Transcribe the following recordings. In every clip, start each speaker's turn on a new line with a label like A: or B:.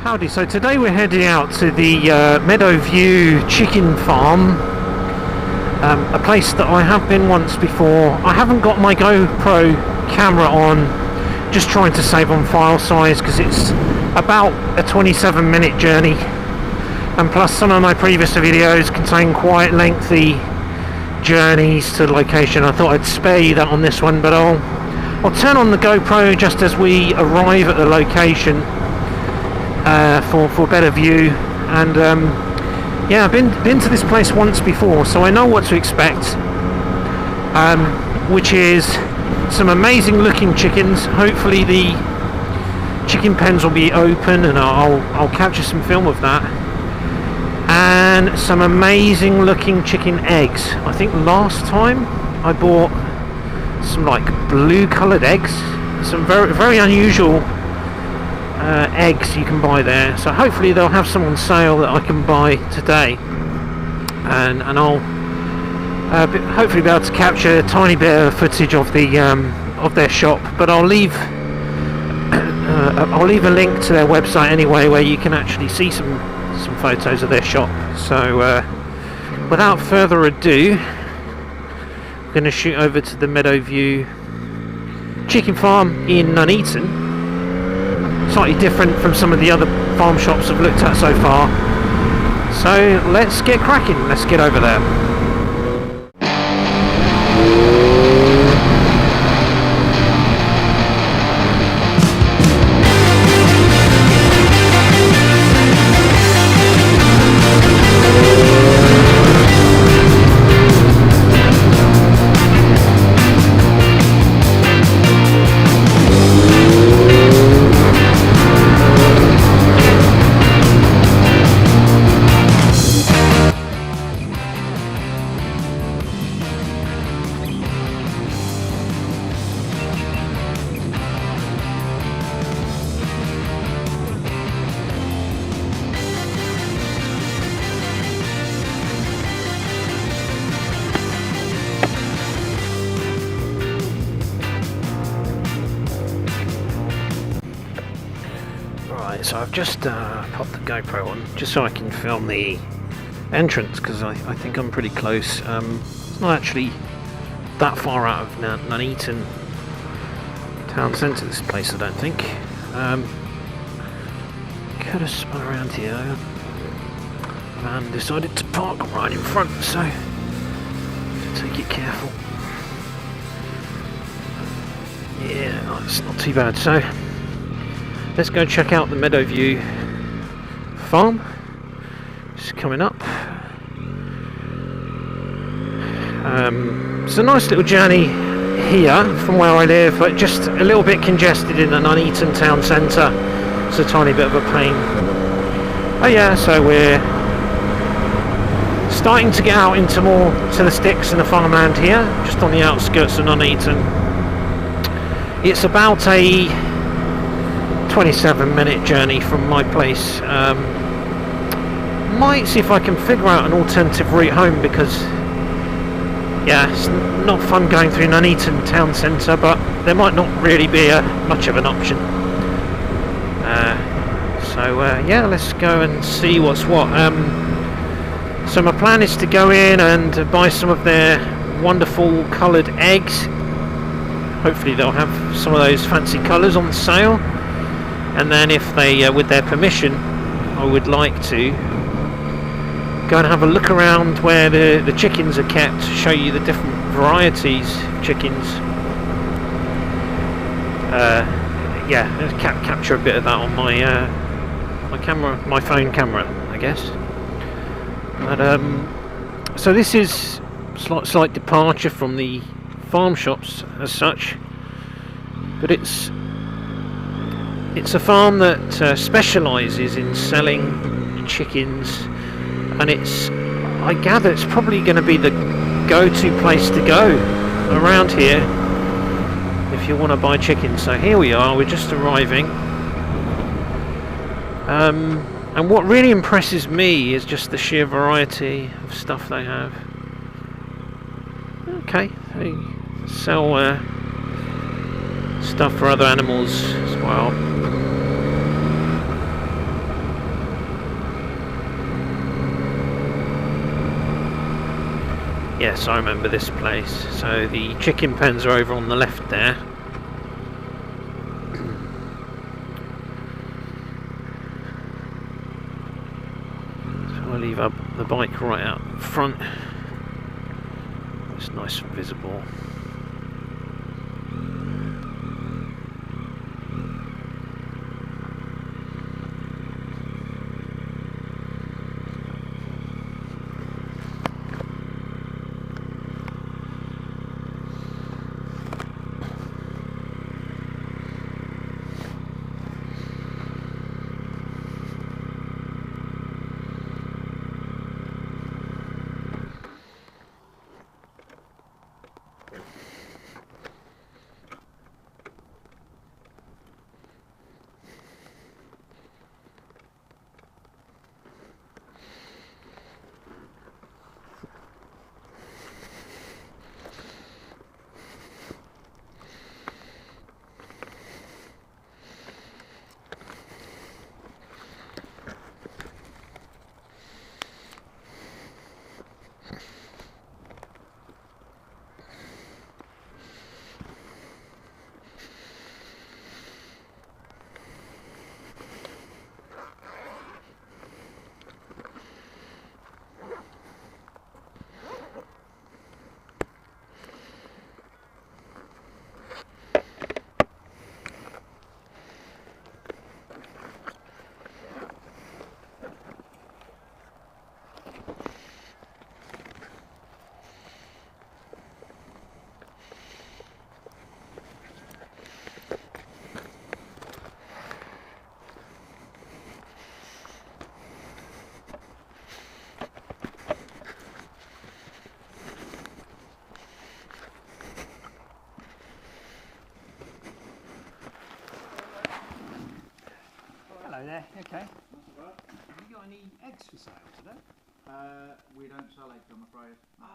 A: Howdy, so today we're heading out to the Meadowview chicken farm, a place that I have been once before. I haven't got my GoPro camera on, just trying to save on file size because it's about a 27-minute journey, and plus some of my previous videos contain quite lengthy journeys to the location. I thought I'd spare you that on this one, but I'll turn on the GoPro just as we arrive at the location for better view. And yeah, I've been to this place once before, so I know what to expect, which is some amazing looking chickens. Hopefully the chicken pens will be open and I'll capture some film of that, and some amazing looking chicken eggs. I think last time I bought some like blue coloured eggs, some very, very unusual eggs you can buy there. So hopefully they'll have some on sale that I can buy today, and I'll hopefully be able to capture a tiny bit of footage of their shop. But I'll leave a link to their website anyway, where you can actually see some photos of their shop. So without further ado, I'm going to shoot over to the Meadowview chicken farm in Nuneaton. Slightly different from some of the other farm shops I've looked at so far. So let's get cracking, let's get over there. So I've just popped the GoPro on just so I can film the entrance, because I think I'm pretty close. It's not actually that far out of Nuneaton town centre, this place, I don't think. Could have spun around here though. Van decided to park right in front, so take it careful. Yeah, it's not too bad. So let's go check out the Meadowview Farm. It's coming up. It's a nice little journey here from where I live, but just a little bit congested in the Nuneaton town centre. It's a tiny bit of a pain. Oh yeah, so we're starting to get out into more to the sticks and the farmland here, just on the outskirts of Nuneaton. It's about a 27-minute journey from my place. Might see if I can figure out an alternative route home, because yeah, it's not fun going through Nuneaton town centre, but there might not really be much of an option. So yeah, let's go and see what's what. So my plan is to go in and buy some of their wonderful coloured eggs. Hopefully they'll have some of those fancy colours on sale. And then if they, with their permission, I would like to go and have a look around where the chickens are kept, show you the different varieties of chickens. Yeah, capture a bit of that on my camera, my phone camera, I guess. But so this is slight departure from the farm shops as such, but it's a farm that specialises in selling chickens, and I gather it's probably going to be the go-to place to go around here if you want to buy chickens. So here we are, we're just arriving, and what really impresses me is just the sheer variety of stuff they have. Okay, they sell stuff for other animals as well. Yes, I remember this place. So the chicken pens are over on the left there. So I'll leave up the bike right out front. It's nice and visible.
B: Hello there, okay. Have you got any eggs for sale today?
C: We don't sell eggs, I'm afraid.
B: Oh,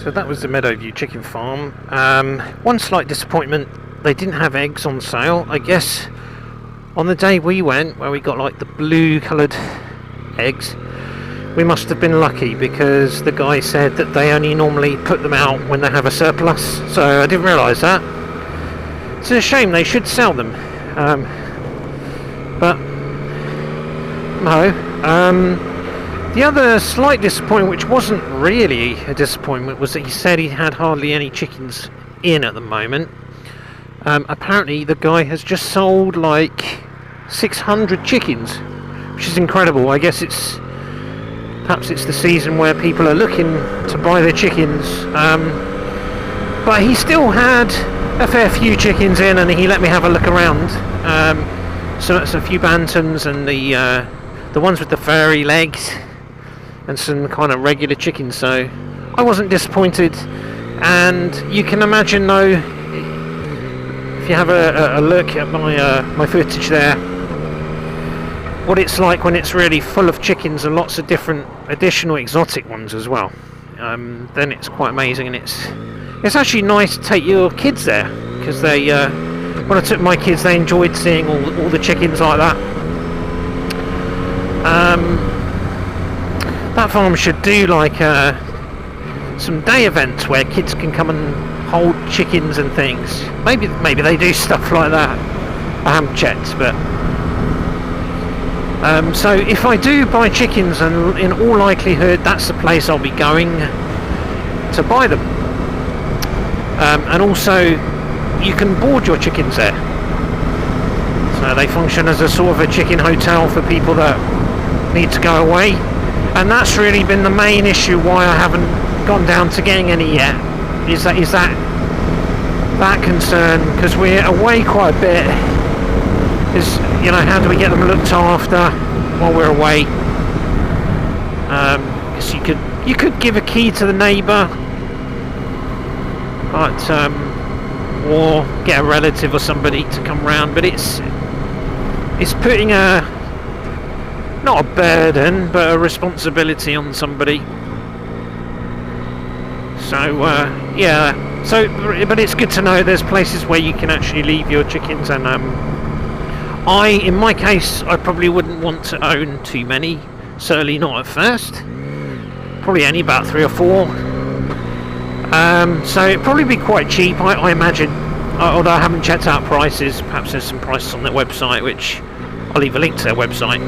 A: So that was the Meadowview chicken farm. One slight disappointment, they didn't have eggs on sale. I guess on the day we went, where we got like the blue coloured eggs, we must have been lucky because the guy said that they only normally put them out when they have a surplus. So I didn't realise that. It's a shame, they should sell them. But no. The other slight disappointment, which wasn't really a disappointment, was that he said he had hardly any chickens in at the moment. Apparently the guy has just sold like 600 chickens, which is incredible. I guess perhaps it's the season where people are looking to buy their chickens. But he still had a fair few chickens in, and he let me have a look around. So that's a few bantams and the ones with the furry legs, and some kind of regular chickens. So I wasn't disappointed, and you can imagine though, if you have a look at my footage there, what it's like when it's really full of chickens and lots of different additional exotic ones as well. Then it's quite amazing, and it's actually nice to take your kids there, because they when I took my kids, they enjoyed seeing all the chickens like that. That farm should do like some day events where kids can come and hold chickens and things. Maybe they do stuff like that. I haven't checked, but so if I do buy chickens, and in all likelihood that's the place I'll be going to buy them. And also you can board your chickens there, so they function as a sort of a chicken hotel for people that need to go away. And that's really been the main issue why I haven't gone down to getting any yet, is that concern, because we're away quite a bit. Is, you know, how do we get them looked after while we're away? Because you could give a key to the neighbour, but or get a relative or somebody to come round, but it's putting not a burden but a responsibility on somebody. So yeah, so but it's good to know there's places where you can actually leave your chickens. And in my case, I probably wouldn't want to own too many, certainly not at first, probably only about 3 or 4. So it'd probably be quite cheap, I imagine, although I haven't checked out prices. Perhaps there's some prices on their website, which I'll leave a link to their website.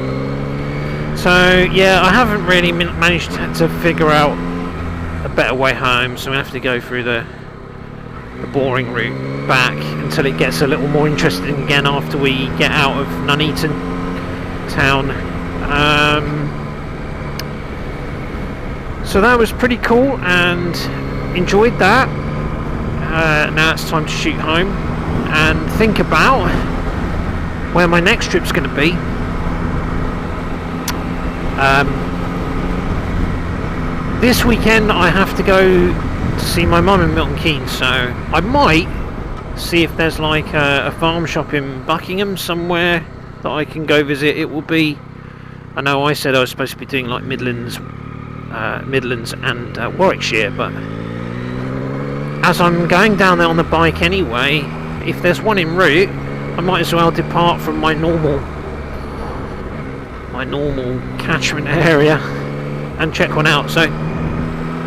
A: So yeah, I haven't really managed to figure out a better way home, so we have to go through the boring route back until it gets a little more interesting again after we get out of Nuneaton town. So that was pretty cool and enjoyed that. Now it's time to shoot home and think about where my next trip's going to be. This weekend I have to go to see my mum in Milton Keynes, so I might see if there's like a farm shop in Buckingham somewhere that I can go visit. It will be, I know I said I was supposed to be doing like Midlands and Warwickshire, but as I'm going down there on the bike anyway, if there's one en route, I might as well depart from my normal catchment area and check one out. So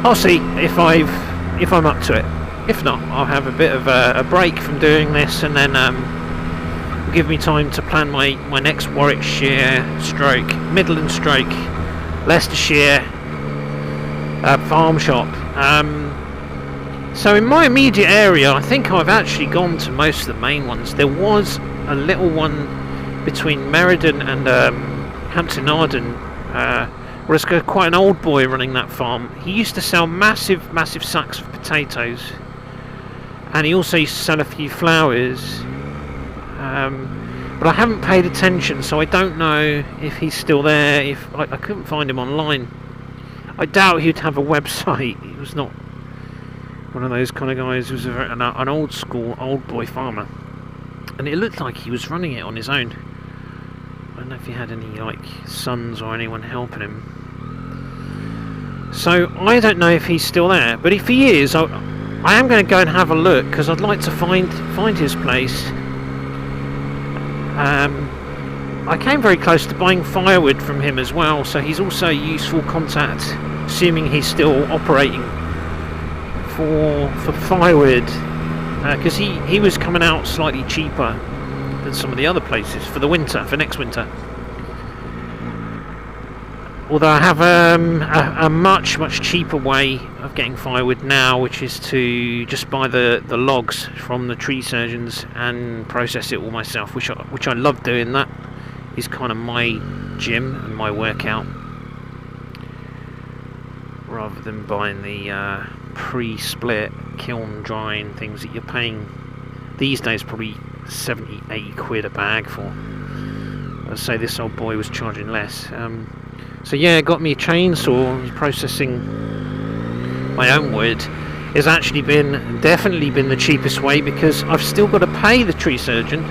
A: I'll see if I'm up to it. If not, I'll have a bit of a break from doing this, and then it'll give me time to plan my next Warwickshire stroke Midland stroke Leicestershire farm shop. So in my immediate area, I think I've actually gone to most of the main ones. There was a little one between Meriden and Hampton Arden, where there's quite an old boy running that farm. He used to sell massive sacks of potatoes, and he also used to sell a few flowers, but I haven't paid attention, so I don't know if he's still there. If I couldn't find him online. I doubt he'd have a website. He was not one of those kind of guys. He was an old school old boy farmer, and it looked like he was running it on his own. I don't know if he had any like sons or anyone helping him. So I don't know if he's still there, but if he is, I am going to go and have a look, because I'd like to find his place. I came very close to buying firewood from him as well, so he's also a useful contact, assuming he's still operating for firewood, because he was coming out slightly cheaper than some of the other places for the winter, for next winter. Although I have a much cheaper way of getting firewood now, which is to just buy the logs from the tree surgeons and process it all myself, which I love doing. That is kind of my gym and my workout, rather than buying the pre-split kiln drying things that you're paying these days probably 70-80 quid a bag for. I'd say this old boy was charging less. So yeah, got me a chainsaw. Processing my own wood has actually definitely been the cheapest way, because I've still got to pay the tree surgeon.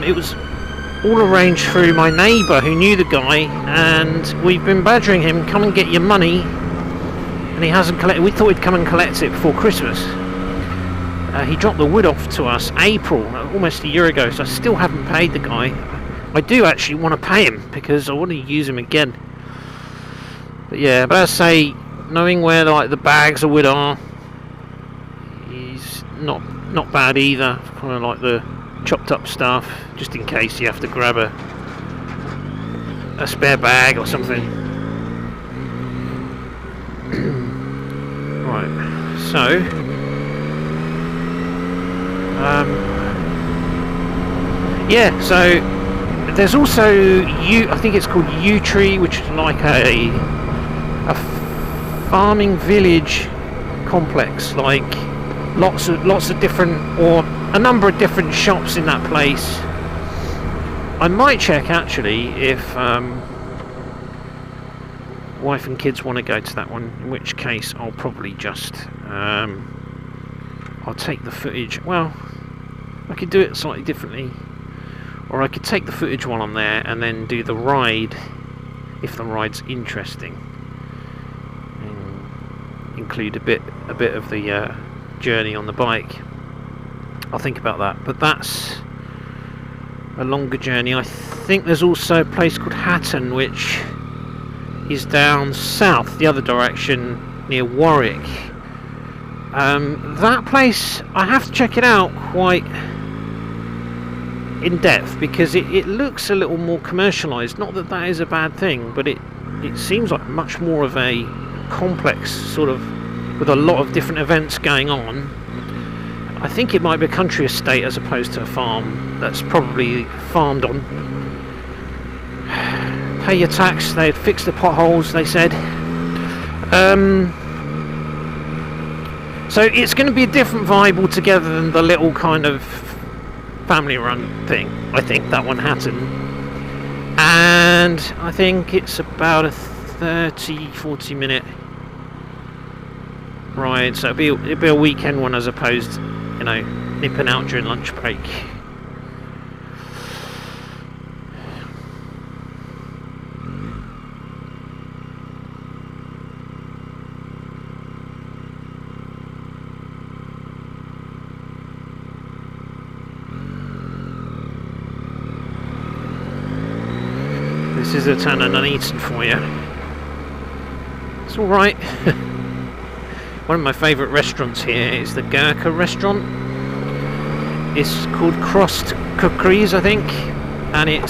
A: It was all arranged through my neighbour who knew the guy, and we've been badgering him, come and get your money, and he hasn't collected. We thought he'd come and collect it before Christmas. He dropped the wood off to us April, almost a year ago, so I still haven't paid the guy. I do actually want to pay him because I want to use him again. But yeah, but as I say, knowing where like the bags of wood are, is not bad either. Kind of like the chopped up stuff, just in case you have to grab a spare bag or something. Right, so yeah, so there's also I think it's called Yew Tree, which is like a farming village complex, like lots of different, or a number of different shops in that place. I might check actually if wife and kids want to go to that one, in which case I'll probably just I'll take the footage. Well, I could do it slightly differently, or I could take the footage while I'm there and then do the ride if the ride's interesting, and include a bit of the journey on the bike. I'll think about that, but that's a longer journey. I think there's also a place called Hatton, which is down south, the other direction, near Warwick. That place, I have to check it out quite in depth, because it looks a little more commercialised. Not that that is a bad thing, but it seems like much more of a complex sort of, with a lot of different events going on. I think it might be a country estate as opposed to a farm that's probably farmed on. Pay your tax, they'd fix the potholes, they said. So it's going to be a different vibe altogether than the little kind of family run thing. I think that one, Hatton. And I think it's about a 30-40 minute ride, so it'll be a weekend one as opposed to, you know, nipping out during lunch break. This is a town of Nuneaton for you. It's alright. One of my favourite restaurants here is the Gurkha restaurant. It's called Khukris, I think, and it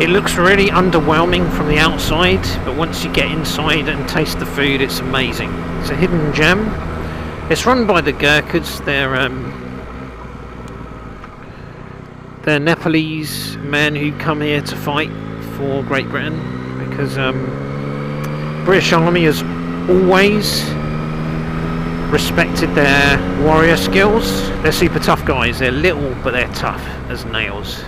A: looks really underwhelming from the outside, but once you get inside and taste the food, it's amazing. It's a hidden gem. It's run by the Gurkhas. They're Nepalese men who come here to fight for Great Britain, because British Army has always respected their warrior skills. They're super tough guys. They're little, but they're tough as nails.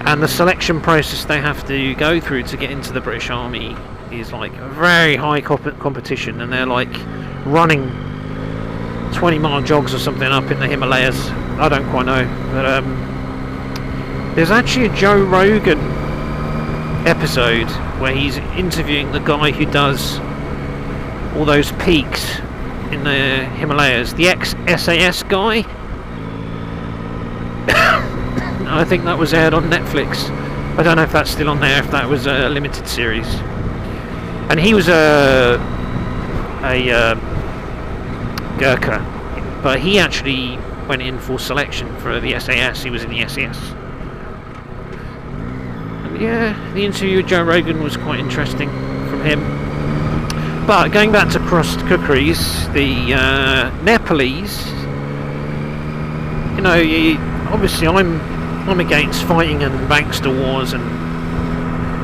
A: And the selection process they have to go through to get into the British Army is like a very high competition, and they're like running 20-mile jogs or something up in the Himalayas. I don't quite know, but there's actually a Joe Rogan episode where he's interviewing the guy who does all those peaks in the Himalayas, the ex-SAS guy. I think that was aired on Netflix. I don't know if that's still on there, if that was a limited series. And he was a Gurkha, but he actually went in for selection for the SAS. He was in the SAS. And yeah, the interview with Joe Rogan was quite interesting from him. But going back to Khukris, the Nepalese, you know, obviously I'm against fighting and gangster wars and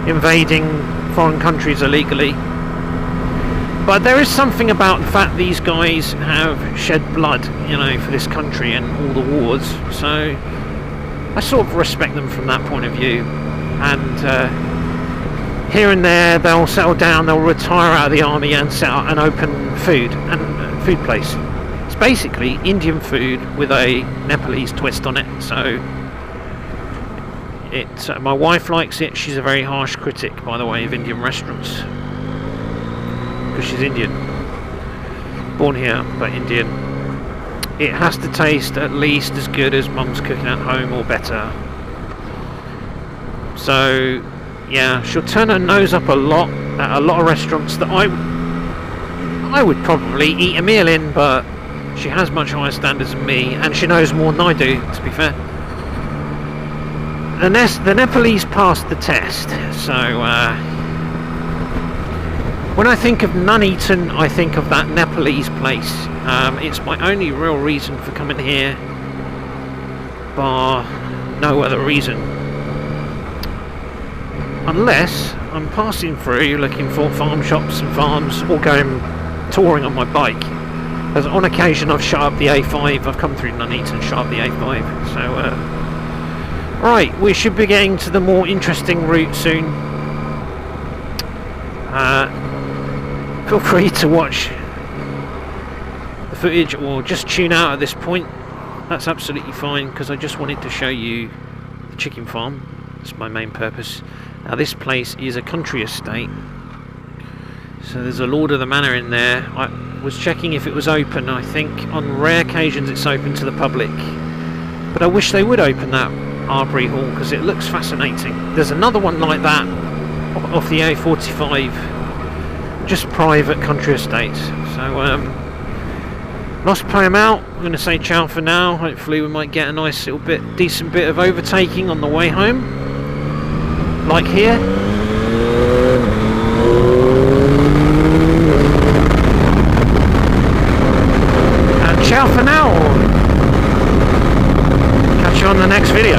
A: invading foreign countries illegally. But there is something about the fact these guys have shed blood, you know, for this country and all the wars. So I sort of respect them from that point of view. And here and there they'll settle down, they'll retire out of the army and set up an open food place. It's basically Indian food with a Nepalese twist on it. So My wife likes it. She's a very harsh critic, by the way, of Indian restaurants, because she's Indian, born here but Indian. It has to taste at least as good as mum's cooking at home, or better. So yeah, she'll turn her nose up a lot at a lot of restaurants that I would probably eat a meal in, but she has much higher standards than me, and she knows more than I do, to be fair. The Nepalese passed the test, so when I think of Nuneaton, I think of that Nepalese place. It's my only real reason for coming here, bar no other reason. Unless I'm passing through looking for farm shops and farms, or going touring on my bike. As on occasion I've shut up the A5, I've come through Nuneaton, shut up the A5. So, right, we should be getting to the more interesting route soon. Feel free to watch the footage or just tune out at this point. That's absolutely fine, because I just wanted to show you the chicken farm. That's my main purpose. Now this place is a country estate, so there's a lord of the manor in there. I was checking if it was open. I think on rare occasions it's open to the public, but I wish they would open that Arbory Hall, because it looks fascinating. There's another one like that off the A45, just private country estates. So lost Pram out. I'm going to say ciao for now. Hopefully we might get a nice little decent bit of overtaking on the way home, like here. And ciao for now. Catch you on the next video.